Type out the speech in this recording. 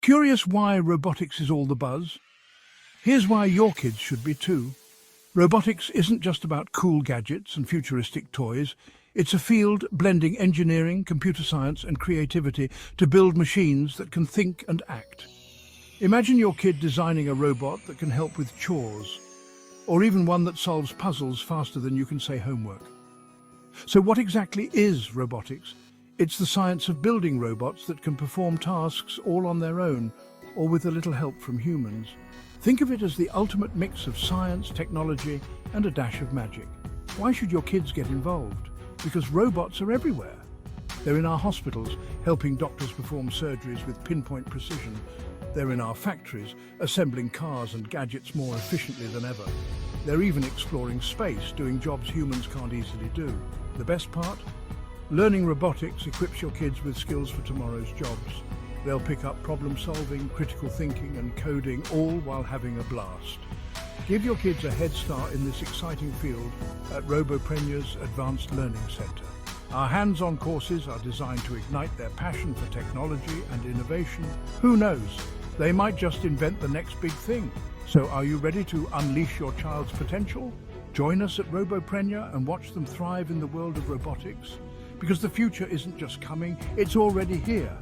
Curious why robotics is all the buzz? Here's why your kids should be too. Robotics isn't just about cool gadgets and futuristic toys. It's a field blending engineering, computer science and creativity to build machines that can think and act. Imagine your kid designing a robot that can help with chores, or even one that solves puzzles faster than you can say homework. So what exactly is robotics? It's the science of building robots that can perform tasks all on their own, or with a little help from humans. Think of it as the ultimate mix of science, technology, and a dash of magic. Why should your kids get involved? Because robots are everywhere. They're in our hospitals, helping doctors perform surgeries with pinpoint precision. They're in our factories, assembling cars and gadgets more efficiently than ever. They're even exploring space, doing jobs humans can't easily do. The best part? Learning robotics equips your kids with skills for tomorrow's jobs. They'll pick up problem solving, critical thinking and coding, all while having a blast. Give your kids a head start in this exciting field at Robopreneur's Advanced Learning Center. Our hands-on courses are designed to ignite their passion for technology and innovation. Who knows? They might just invent the next big thing. So are you ready to unleash your child's potential? Join us at Roboprenr and watch them thrive in the world of robotics. Because the future isn't just coming, it's already here.